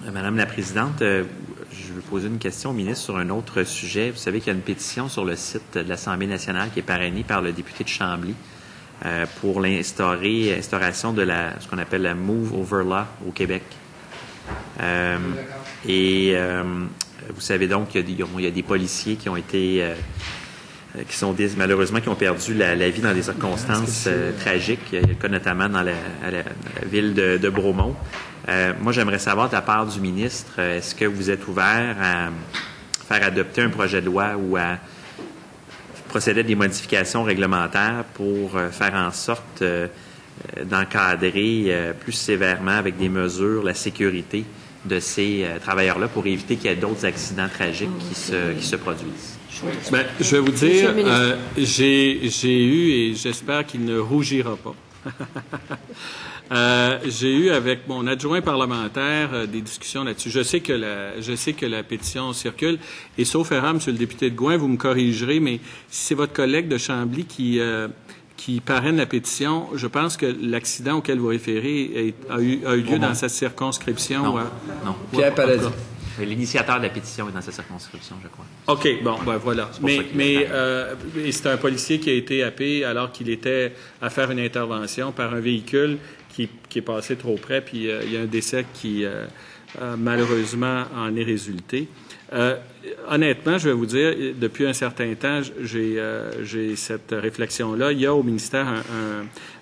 Madame la Présidente, je veux poser une question au ministre sur un autre sujet. Vous savez qu'il y a une pétition sur le site de l'Assemblée nationale qui est parrainée par le député de Chambly pour l'instauration de ce qu'on appelle la Move Over Law au Québec. Vous savez donc qu'il y a des policiers qui ont été malheureusement qui ont perdu la vie dans des circonstances tragiques. Il y a le cas notamment dans la ville de Bromont. Moi, j'aimerais savoir de la part du ministre, est-ce que vous êtes ouvert à faire adopter un projet de loi ou à procéder à des modifications réglementaires pour faire en sorte d'encadrer plus sévèrement avec des mesures la sécurité de ces travailleurs-là pour éviter qu'il y ait d'autres accidents tragiques qui se produisent? Bien, je vais vous dire, j'ai eu, et j'espère qu'il ne rougira pas, j'ai eu avec mon adjoint parlementaire des discussions là-dessus. Je sais que la pétition circule, et sauf erreur, Monsieur le député de Gouin, vous me corrigerez, mais si c'est votre collègue de Chambly qui parraine la pétition, je pense que l'accident auquel vous référez a eu lieu dans cette circonscription. Non. Pierre Paladin. L'initiateur de la pétition est dans sa circonscription, je crois. OK, bon, ben voilà. Mais c'est un policier qui a été happé alors qu'il était à faire une intervention par un véhicule qui est passé trop près, puis il y a un décès qui, malheureusement, en est résulté. Honnêtement, je vais vous dire, depuis un certain temps, j'ai cette réflexion-là. Il y a au ministère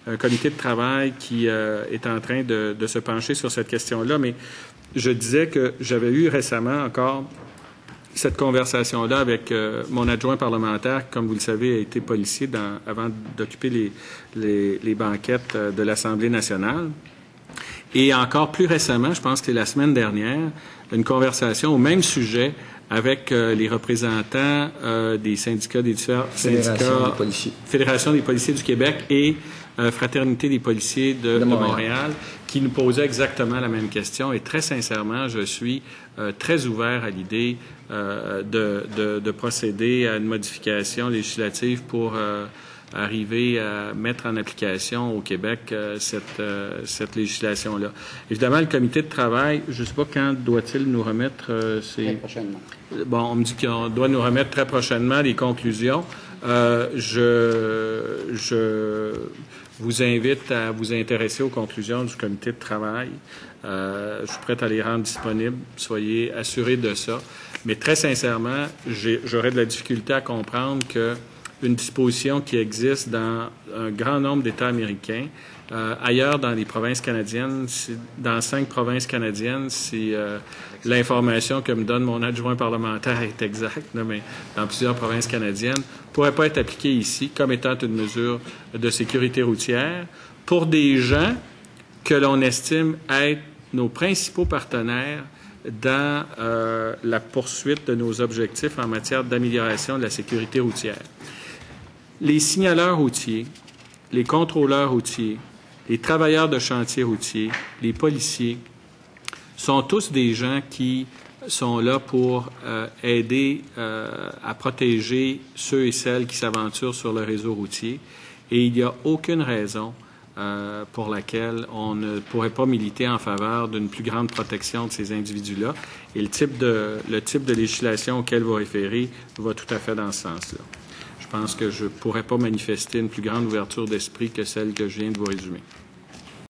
un comité de travail qui est en train de se pencher sur cette question-là, mais je disais que j'avais eu récemment encore cette conversation-là avec mon adjoint parlementaire, comme vous le savez, a été policier avant d'occuper les banquettes de l'Assemblée nationale. Et encore plus récemment, je pense que c'est la semaine dernière, une conversation au même sujet avec les représentants des syndicats des différents syndicats, Fédération des policiers du Québec et Fraternité des policiers de Montréal, qui nous posaient exactement la même question. Et très sincèrement, je suis très ouvert à l'idée de procéder à une modification législative pour arriver à mettre en application au Québec cette législation-là. Évidemment, le comité de travail, je ne sais pas quand doit-il nous remettre Très prochainement. Bon, on me dit qu'on doit nous remettre très prochainement les conclusions. Je vous invite à vous intéresser aux conclusions du comité de travail. Je suis prêt à les rendre disponibles. Soyez assurés de ça. Mais très sincèrement, j'aurais de la difficulté à comprendre qu'une disposition qui existe dans un grand nombre d'États américains, ailleurs dans les provinces canadiennes, dans 5 provinces canadiennes, si l'information que me donne mon adjoint parlementaire est exacte, mais dans plusieurs provinces canadiennes, ne pourrait pas être appliquée ici comme étant une mesure de sécurité routière pour des gens que l'on estime être nos principaux partenaires dans la poursuite de nos objectifs en matière d'amélioration de la sécurité routière. Les signaleurs routiers, les contrôleurs routiers, les travailleurs de chantier routier, les policiers sont tous des gens qui sont là pour aider à protéger ceux et celles qui s'aventurent sur le réseau routier. Et il n'y a aucune raison pour laquelle on ne pourrait pas militer en faveur d'une plus grande protection de ces individus-là. Et le type de législation auquel vous référez va tout à fait dans ce sens-là. Je pense que je ne pourrais pas manifester une plus grande ouverture d'esprit que celle que je viens de vous résumer.